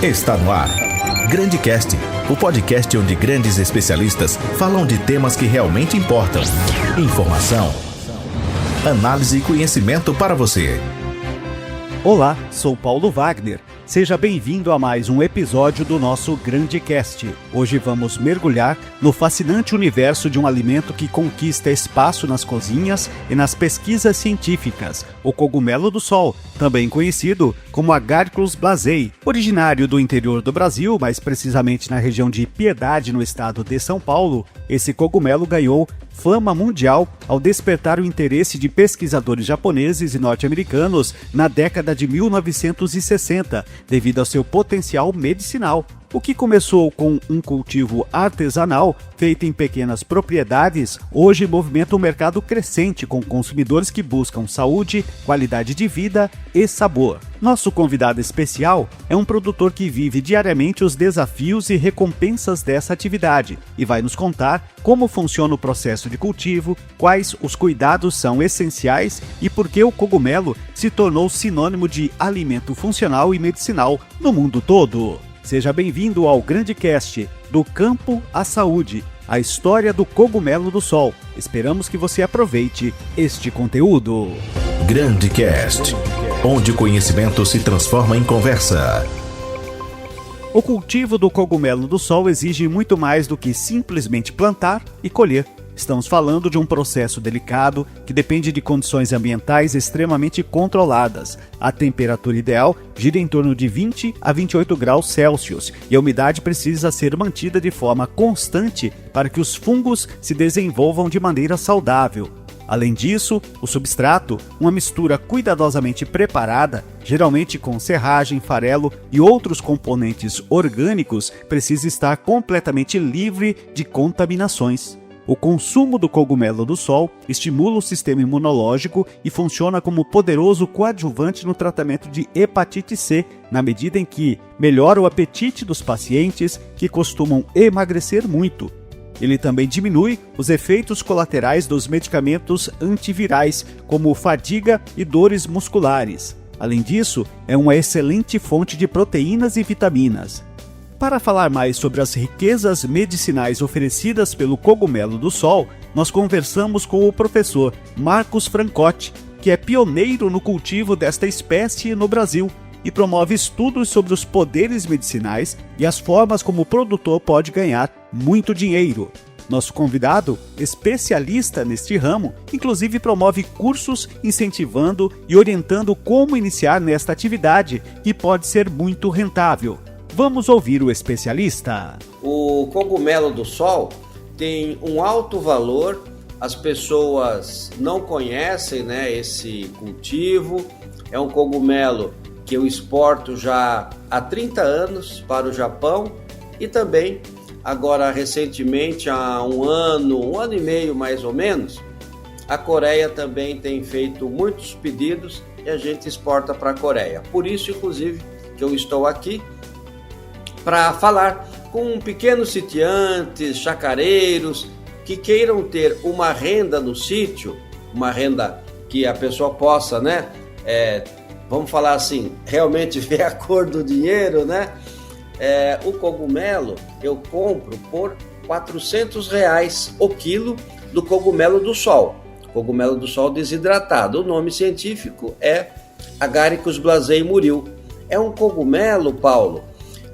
Está no ar. GrandeCast, o podcast onde grandes especialistas falam de temas que realmente importam. Informação, análise e conhecimento para você. Olá, sou Paulo Wagner. Seja bem-vindo a mais um episódio do nosso GrandeCast. Hoje vamos mergulhar no fascinante universo de um alimento que conquista espaço nas cozinhas e nas pesquisas científicas, o cogumelo do sol, também conhecido como Agaricus blazei. Originário do interior do Brasil, mais precisamente na região de Piedade, no estado de São Paulo, esse cogumelo ganhou fama mundial ao despertar o interesse de pesquisadores japoneses e norte-americanos na década de 1960, devido ao seu potencial medicinal. O que começou com um cultivo artesanal, feito em pequenas propriedades, hoje movimenta um mercado crescente com consumidores que buscam saúde, qualidade de vida e sabor. Nosso convidado especial é um produtor que vive diariamente os desafios e recompensas dessa atividade e vai nos contar como funciona o processo de cultivo, quais os cuidados são essenciais e por que o cogumelo se tornou sinônimo de alimento funcional e medicinal no mundo todo. Seja bem-vindo ao GrandeCast, do campo à saúde, a história do cogumelo do sol. Esperamos que você aproveite este conteúdo. GrandeCast, onde o conhecimento se transforma em conversa. O cultivo do cogumelo do sol exige muito mais do que simplesmente plantar e colher. Estamos falando de um processo delicado que depende de condições ambientais extremamente controladas. A temperatura ideal gira em torno de 20 a 28 graus Celsius e a umidade precisa ser mantida de forma constante para que os fungos se desenvolvam de maneira saudável. Além disso, o substrato, uma mistura cuidadosamente preparada, geralmente com serragem, farelo e outros componentes orgânicos, precisa estar completamente livre de contaminações. O consumo do cogumelo do sol estimula o sistema imunológico e funciona como poderoso coadjuvante no tratamento de hepatite C, na medida em que melhora o apetite dos pacientes que costumam emagrecer muito. Ele também diminui os efeitos colaterais dos medicamentos antivirais, como fadiga e dores musculares. Além disso, é uma excelente fonte de proteínas e vitaminas. Para falar mais sobre as riquezas medicinais oferecidas pelo cogumelo do sol, nós conversamos com o professor Marcos Francotti, que é pioneiro no cultivo desta espécie no Brasil e promove estudos sobre os poderes medicinais e as formas como o produtor pode ganhar muito dinheiro. Nosso convidado, especialista neste ramo, inclusive promove cursos incentivando e orientando como iniciar nesta atividade, que pode ser muito rentável. Vamos ouvir o especialista. O cogumelo do sol tem um alto valor, as pessoas não conhecem, esse cultivo. É um cogumelo que eu exporto já há 30 anos para o Japão e também agora recentemente, há um ano e meio mais ou menos, a Coreia também tem feito muitos pedidos e a gente exporta para a Coreia. Por isso, inclusive, que eu estou aqui para falar com pequenos sitiantes, chacareiros, que queiram ter uma renda no sítio, uma renda que a pessoa possa, vamos falar assim, realmente ver a cor do dinheiro, o cogumelo eu compro por R$400 o quilo do cogumelo do sol. Cogumelo do sol desidratado. O nome científico é Agaricus blazei muril. É um cogumelo, Paulo,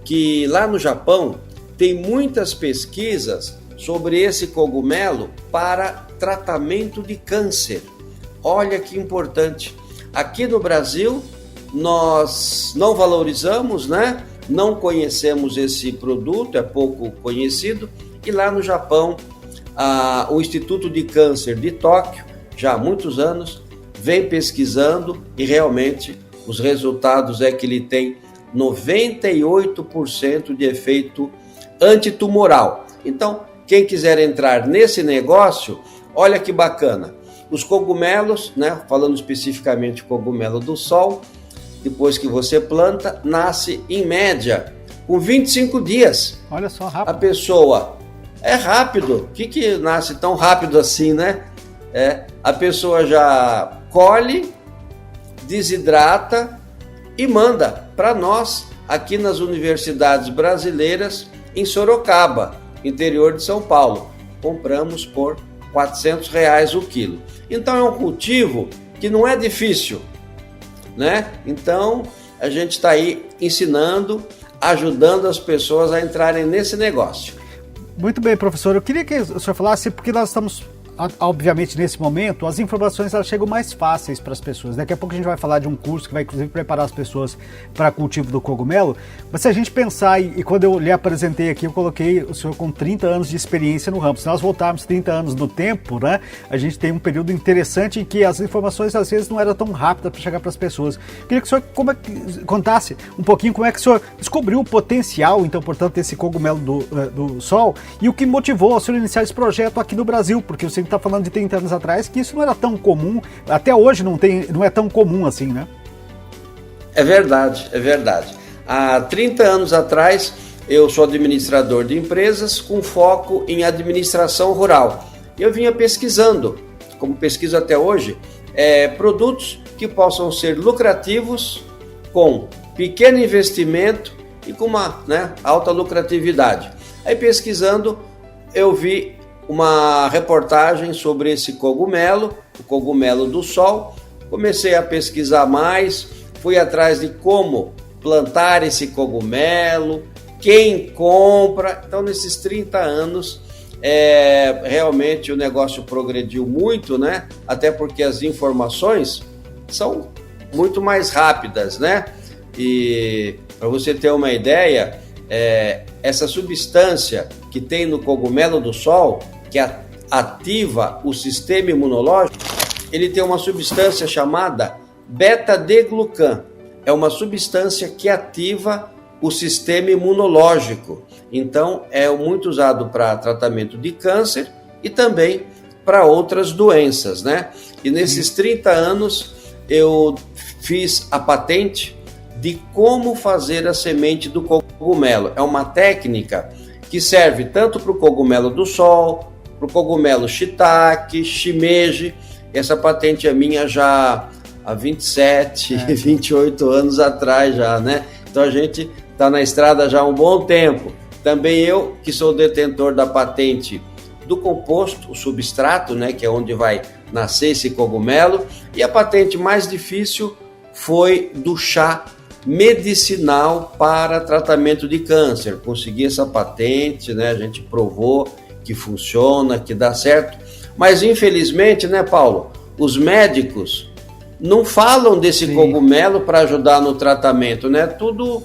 que lá no Japão tem muitas pesquisas sobre esse cogumelo para tratamento de câncer. Olha que importante. Aqui no Brasil nós não valorizamos, não conhecemos esse produto, é pouco conhecido, e lá no Japão o Instituto de Câncer de Tóquio, já há muitos anos, vem pesquisando e realmente os resultados é que ele tem 98% de efeito antitumoral. Então, quem quiser entrar nesse negócio, olha que bacana. Os cogumelos, falando especificamente cogumelo do sol, depois que você planta, nasce em média com 25 dias. Olha só, rápido. A pessoa é rápido. O que nasce tão rápido assim, A pessoa já colhe, desidrata e manda para nós aqui nas universidades brasileiras em Sorocaba, interior de São Paulo. Compramos por R$400 o quilo. Então é um cultivo que não é difícil, né? Então a gente está aí ensinando, ajudando as pessoas a entrarem nesse negócio. Muito bem, professor. Eu queria que o senhor falasse, porque nós estamos, obviamente, nesse momento, as informações elas chegam mais fáceis para as pessoas. Daqui a pouco a gente vai falar de um curso que vai, inclusive, preparar as pessoas para cultivo do cogumelo. Mas se a gente pensar, e quando eu lhe apresentei aqui, eu coloquei o senhor com 30 anos de experiência no ramo. Se nós voltarmos 30 anos no tempo, né, a gente tem um período interessante em que as informações, às vezes, não eram tão rápidas para chegar para as pessoas. Eu queria que o senhor contasse um pouquinho como é que o senhor descobriu o potencial, então, portanto, desse cogumelo do sol e o que motivou o senhor iniciar esse projeto aqui no Brasil, porque você está falando de 30 anos atrás, que isso não era tão comum, até hoje não é tão comum assim, né? É verdade, é verdade. Há 30 anos atrás, eu sou administrador de empresas com foco em administração rural. Eu vinha pesquisando, como pesquiso até hoje, produtos que possam ser lucrativos, com pequeno investimento e com uma alta lucratividade. Aí pesquisando, eu vi uma reportagem sobre esse cogumelo, o cogumelo do sol. Comecei a pesquisar mais, fui atrás de como plantar esse cogumelo, quem compra. Então, nesses 30 anos, realmente o negócio progrediu muito, né? Até porque as informações são muito mais rápidas, né? E para você ter uma ideia, essa substância que tem no cogumelo do sol, que ativa o sistema imunológico, ele tem uma substância chamada beta-deglucan. É uma substância que ativa o sistema imunológico. Então, é muito usado para tratamento de câncer e também para outras doenças, né? E nesses 30 anos, eu fiz a patente de como fazer a semente do cogumelo. É uma técnica que serve tanto para o cogumelo do sol, para o cogumelo shiitake, shimeji. Essa patente é minha já há 27, 28 anos atrás já, né? Então a gente está na estrada já há um bom tempo. Também eu, que sou detentor da patente do composto, o substrato, né? Que é onde vai nascer esse cogumelo. E a patente mais difícil foi do chá medicinal para tratamento de câncer. Consegui essa patente, né? A gente provou que funciona, que dá certo. Mas infelizmente, né, Paulo, os médicos não falam desse cogumelo para ajudar no tratamento, né? Tudo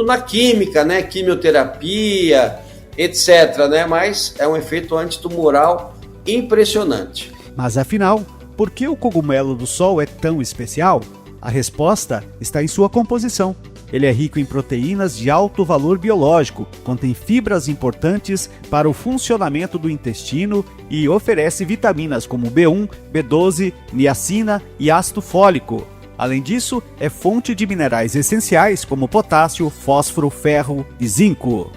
na química, né? Quimioterapia, etc, né? Mas é um efeito antitumoral impressionante. Mas afinal, por que o cogumelo do sol é tão especial? A resposta está em sua composição. Ele é rico em proteínas de alto valor biológico, contém fibras importantes para o funcionamento do intestino e oferece vitaminas como B1, B12, niacina e ácido fólico. Além disso, é fonte de minerais essenciais como potássio, fósforo, ferro e zinco.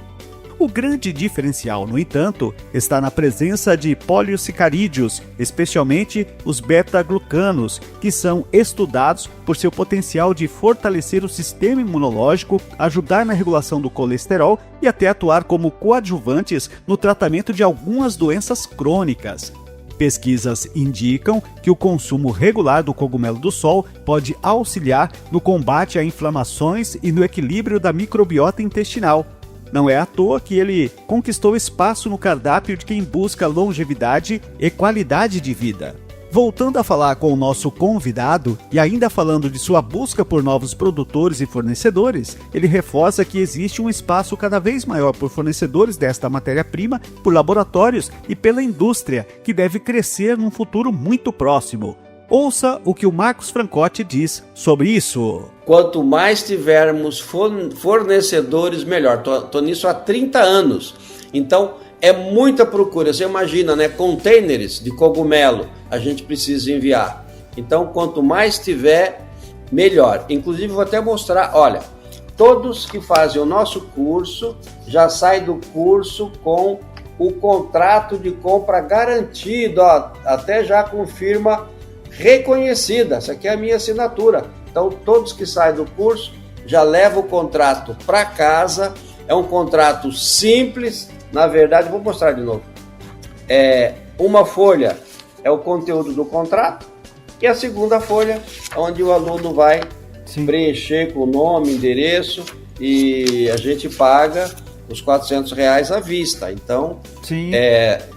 O grande diferencial, no entanto, está na presença de poliossacarídeos, especialmente os beta-glucanos, que são estudados por seu potencial de fortalecer o sistema imunológico, ajudar na regulação do colesterol e até atuar como coadjuvantes no tratamento de algumas doenças crônicas. Pesquisas indicam que o consumo regular do cogumelo do sol pode auxiliar no combate a inflamações e no equilíbrio da microbiota intestinal. Não é à toa que ele conquistou espaço no cardápio de quem busca longevidade e qualidade de vida. Voltando a falar com o nosso convidado, e ainda falando de sua busca por novos produtores e fornecedores, ele reforça que existe um espaço cada vez maior por fornecedores desta matéria-prima, por laboratórios e pela indústria, que deve crescer num futuro muito próximo. Ouça o que o Marcos Francotti diz sobre isso. Quanto mais tivermos fornecedores, melhor. Tô nisso há 30 anos. Então, é muita procura. Você imagina, né? Containers de cogumelo a gente precisa enviar. Então, quanto mais tiver, melhor. Inclusive, vou até mostrar, olha, todos que fazem o nosso curso já saem do curso com o contrato de compra garantido, ó, até já com firma reconhecida. Essa aqui é a minha assinatura. Então, todos que saem do curso já leva o contrato para casa. É um contrato simples, na verdade, vou mostrar de novo. Uma folha é o conteúdo do contrato e a segunda folha é onde o aluno vai preencher com o nome, endereço, e a gente paga os R$400 à vista. Então,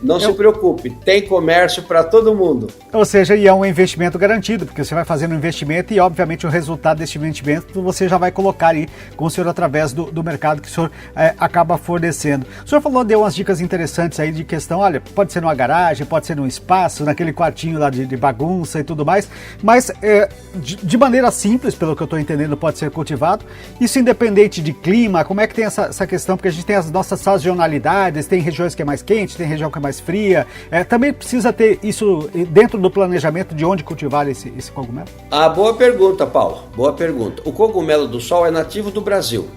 não se preocupe, tem comércio para todo mundo. Ou seja, e é um investimento garantido, porque você vai fazendo um investimento e, obviamente, o resultado desse investimento você já vai colocar aí com o senhor através do mercado que o senhor acaba fornecendo. O senhor deu umas dicas interessantes aí de questão, olha, pode ser numa garagem, pode ser num espaço, naquele quartinho lá de bagunça e tudo mais, mas de maneira simples, pelo que eu estou entendendo, pode ser cultivado. Isso independente de clima, como é que tem essa questão? Porque a gente tem as nossas sazonalidades, tem regiões que é mais quente, tem região que é mais fria. Também precisa ter isso dentro do planejamento de onde cultivar esse cogumelo? Boa pergunta, Paulo. Boa pergunta. O cogumelo do sol é nativo do Brasil.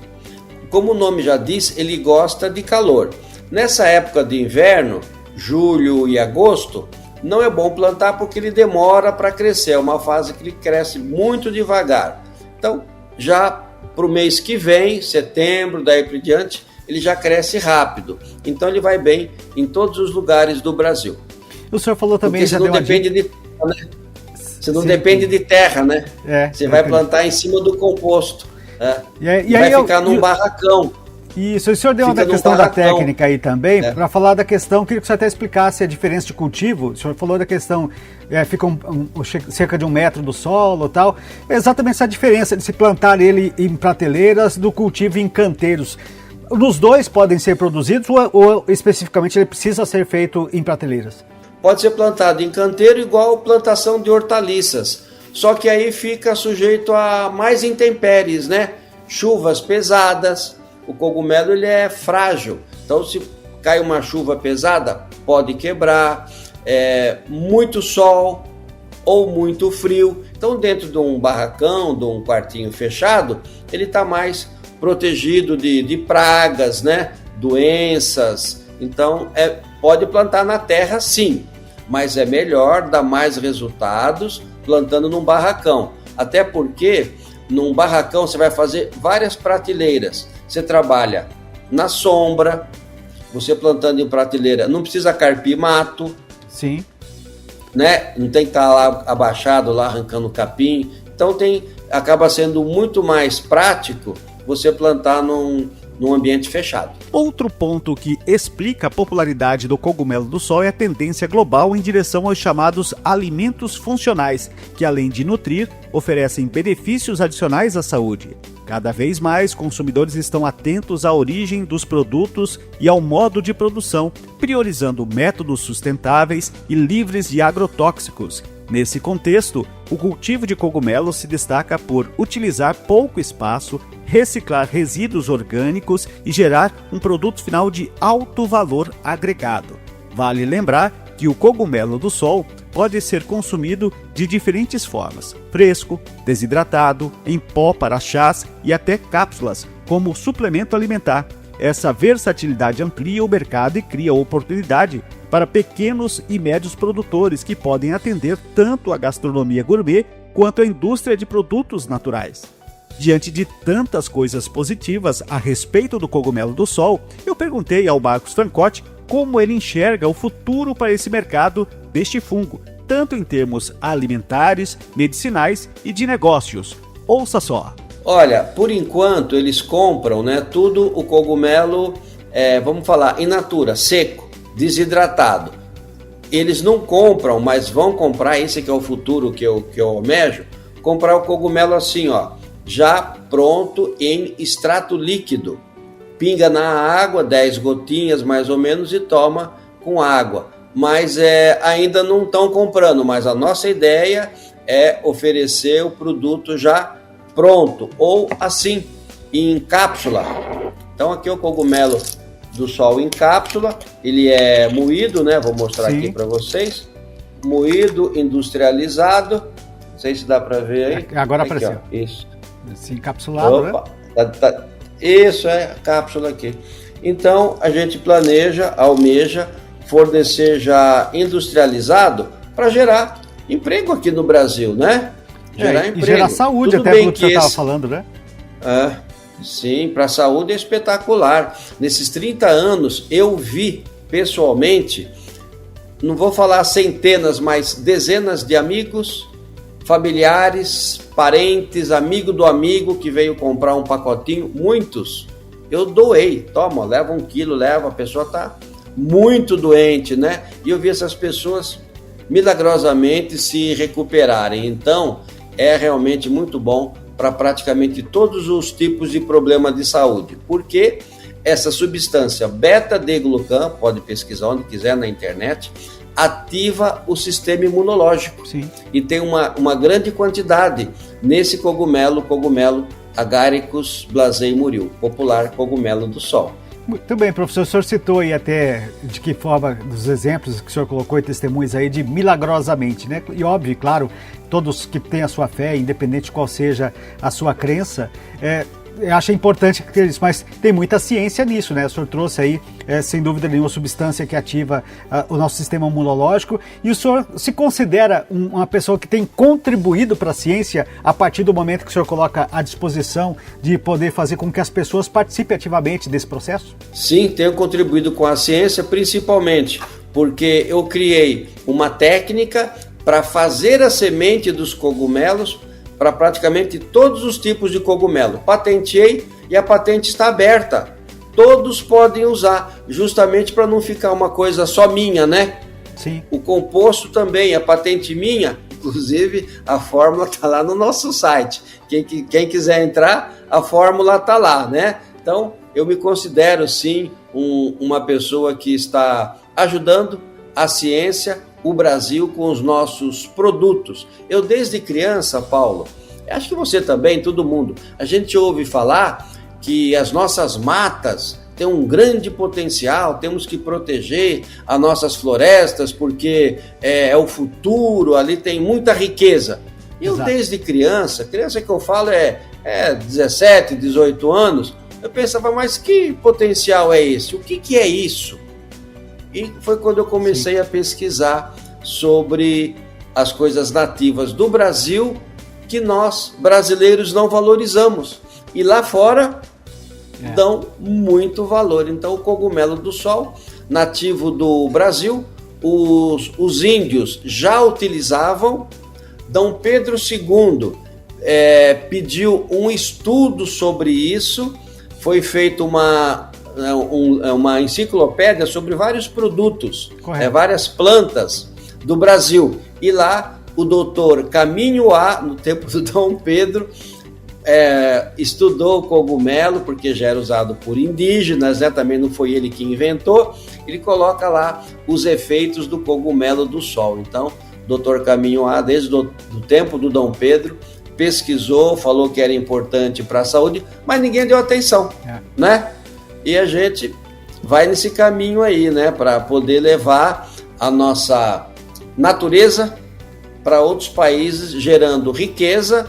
Como o nome já diz, ele gosta de calor. Nessa época de inverno, julho e agosto, não é bom plantar porque ele demora para crescer. É uma fase que ele cresce muito devagar. Então, já para o mês que vem, setembro, daí por diante, ele já cresce rápido. Então ele vai bem em todos os lugares do Brasil. O senhor falou também... Porque você não depende de terra, né? Você não depende de terra, né? Você vai plantar em cima do composto. Vai ficar num barracão. Isso, o senhor deu uma questão da técnica aí também, para falar da questão, queria que você até explicasse a diferença de cultivo. O senhor falou da questão, fica cerca de 1 metro do solo e tal. É exatamente essa diferença de se plantar ele em prateleiras do cultivo em canteiros. Nos dois podem ser produzidos ou especificamente ele precisa ser feito em prateleiras? Pode ser plantado em canteiro igual plantação de hortaliças, só que aí fica sujeito a mais intempéries, né? Chuvas pesadas, o cogumelo ele é frágil, então se cai uma chuva pesada pode quebrar, muito sol ou muito frio. Então dentro de um barracão, de um quartinho fechado, ele está mais protegido de pragas, né? Doenças. Então pode plantar na terra sim, mas é melhor, dá mais resultados plantando num barracão. Até porque num barracão você vai fazer várias prateleiras. Você trabalha na sombra, você plantando em prateleira, não precisa carpir mato. Sim. Né? Não tem que estar lá abaixado, lá arrancando capim. Então acaba sendo muito mais prático você plantar num ambiente fechado. Outro ponto que explica a popularidade do cogumelo do sol é a tendência global em direção aos chamados alimentos funcionais, que além de nutrir, oferecem benefícios adicionais à saúde. Cada vez mais, consumidores estão atentos à origem dos produtos e ao modo de produção, priorizando métodos sustentáveis e livres de agrotóxicos. Nesse contexto, o cultivo de cogumelos se destaca por utilizar pouco espaço, reciclar resíduos orgânicos e gerar um produto final de alto valor agregado. Vale lembrar que o cogumelo do sol pode ser consumido de diferentes formas: fresco, desidratado, em pó para chás e até cápsulas, como suplemento alimentar. Essa versatilidade amplia o mercado e cria oportunidade para pequenos e médios produtores que podem atender tanto a gastronomia gourmet quanto a indústria de produtos naturais. Diante de tantas coisas positivas a respeito do cogumelo do sol, eu perguntei ao Marcos Francotti como ele enxerga o futuro para esse mercado deste fungo, tanto em termos alimentares, medicinais e de negócios. Ouça só. Olha, por enquanto eles compram, né, tudo o cogumelo, vamos falar, in natura, seco, desidratado. Eles não compram, mas vão comprar, esse que é o futuro que eu almejo, comprar o cogumelo assim, ó, já pronto em extrato líquido. Pinga na água, 10 gotinhas mais ou menos, e toma com água. Mas ainda não estão comprando, mas a nossa ideia é oferecer o produto já pronto, ou assim, em cápsula. Então aqui é o cogumelo do sol em cápsula, ele é moído, né? Vou mostrar aqui para vocês. Moído, industrializado. Não sei se dá para ver aí. Agora aqui, apareceu. Ó, isso. Assim, encapsulado, opa, né? Isso é a cápsula aqui. Então a gente almeja fornecer já industrializado para gerar emprego aqui no Brasil, né? Gerar emprego. E gerar saúde, tudo até pelo que você estava falando, né? Sim, para a saúde é espetacular. Nesses 30 anos eu vi pessoalmente, não vou falar centenas, mas dezenas de amigos, familiares, parentes, amigo do amigo que veio comprar um pacotinho, muitos. Eu doei, toma, leva 1 quilo, leva, a pessoa está muito doente, né? E eu vi essas pessoas milagrosamente se recuperarem. Então, é realmente muito bom para praticamente todos os tipos de problema de saúde, porque essa substância beta-D-glucan, pode pesquisar onde quiser na internet, ativa o sistema imunológico. Sim. E tem uma grande quantidade nesse cogumelo Agaricus blazei muriu, popular cogumelo do sol. Muito bem, professor, o senhor citou aí até de que forma, dos exemplos que o senhor colocou e testemunhos aí de milagrosamente, né? E óbvio, claro, todos que têm a sua fé, independente de qual seja a sua crença, eu acho importante ter isso, mas tem muita ciência nisso, né? O senhor trouxe aí, sem dúvida nenhuma, substância que ativa o nosso sistema imunológico, e o senhor se considera uma pessoa que tem contribuído para a ciência a partir do momento que o senhor coloca à disposição de poder fazer com que as pessoas participem ativamente desse processo? Sim, tenho contribuído com a ciência, principalmente porque eu criei uma técnica para fazer a semente dos cogumelos para praticamente todos os tipos de cogumelo. Patenteei e a patente está aberta. Todos podem usar, justamente para não ficar uma coisa só minha, né? Sim. O composto também, a patente minha, inclusive a fórmula está lá no nosso site. Quem quiser entrar, a fórmula está lá, né? Então, eu me considero sim uma pessoa que está ajudando a ciência, o Brasil, com os nossos produtos. Eu desde criança, Paulo, acho que você também, todo mundo, a gente ouve falar que as nossas matas têm um grande potencial, temos que proteger as nossas florestas porque é o futuro, ali tem muita riqueza. Eu Exato. Desde criança que eu falo é 17, 18 anos, eu pensava, mas que potencial é esse? O que é isso? E foi quando eu comecei a pesquisar sobre as coisas nativas do Brasil que nós, brasileiros, não valorizamos. E lá fora dão muito valor. Então, o cogumelo do sol, nativo do Brasil, os índios já utilizavam. Dom Pedro II pediu um estudo sobre isso. Foi feita uma enciclopédia sobre vários produtos, várias plantas do Brasil. E lá o doutor Caminho A, no tempo do Dom Pedro, estudou o cogumelo, porque já era usado por indígenas, né? Também não foi ele que inventou. Ele coloca lá os efeitos do cogumelo do sol. Então, doutor Caminho A, desde o tempo do Dom Pedro, pesquisou, falou que era importante para a saúde, mas ninguém deu atenção, né? E a gente vai nesse caminho aí, né? Para poder levar a nossa natureza para outros países, gerando riqueza,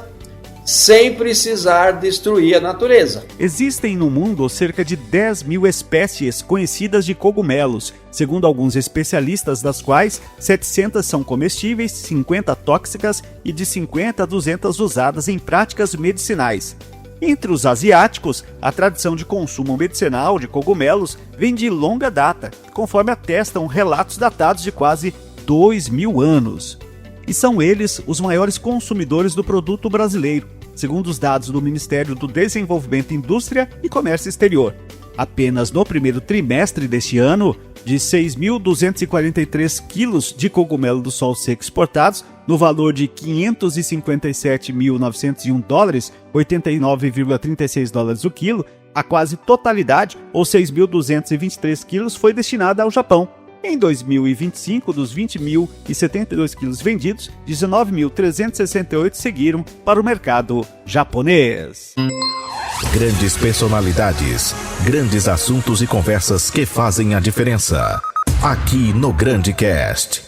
sem precisar destruir a natureza. Existem no mundo cerca de 10 mil espécies conhecidas de cogumelos, segundo alguns especialistas, das quais 700 são comestíveis, 50 tóxicas e de 50 a 200 usadas em práticas medicinais. Entre os asiáticos, a tradição de consumo medicinal de cogumelos vem de longa data, conforme atestam relatos datados de quase 2.000 anos. E são eles os maiores consumidores do produto brasileiro, segundo os dados do Ministério do Desenvolvimento, Indústria e Comércio Exterior. Apenas no primeiro trimestre deste ano, de 6.243 quilos de cogumelo do sol seco exportados, no valor de $557.901, 89,36 dólares o quilo, a quase totalidade, ou 6.223 quilos, foi destinada ao Japão. Em 2025, dos 20.072 quilos vendidos, 19.368 seguiram para o mercado japonês. Grandes personalidades, grandes assuntos e conversas que fazem a diferença. Aqui no Grande Cast.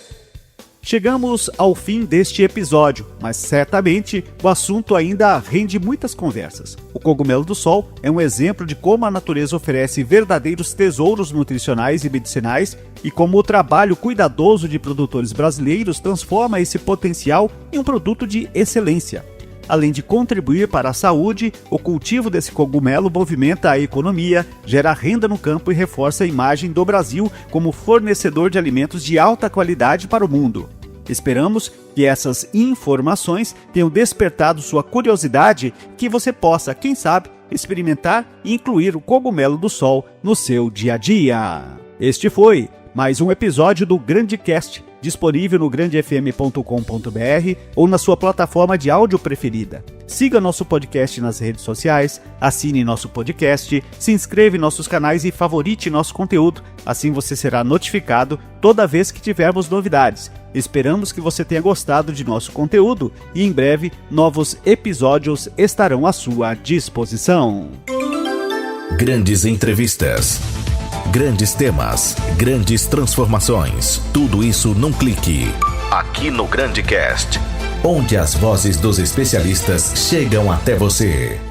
Chegamos ao fim deste episódio, mas certamente o assunto ainda rende muitas conversas. O cogumelo do sol é um exemplo de como a natureza oferece verdadeiros tesouros nutricionais e medicinais e como o trabalho cuidadoso de produtores brasileiros transforma esse potencial em um produto de excelência. além de contribuir para a saúde, o cultivo desse cogumelo movimenta a economia, gera renda no campo e reforça a imagem do Brasil como fornecedor de alimentos de alta qualidade para o mundo. Esperamos que essas informações tenham despertado sua curiosidade e que você possa, quem sabe, experimentar e incluir o cogumelo do sol no seu dia a dia. Este foi mais um episódio do GrandeCast, disponível no grandefm.com.br ou na sua plataforma de áudio preferida. Siga nosso podcast nas redes sociais, assine nosso podcast, se inscreva em nossos canais e favorite nosso conteúdo. Assim você será notificado toda vez que tivermos novidades. Esperamos que você tenha gostado de nosso conteúdo e em breve novos episódios estarão à sua disposição. Grandes entrevistas. Grandes temas, grandes transformações, tudo isso num clique. Aqui no GrandeCast, onde as vozes dos especialistas chegam até você.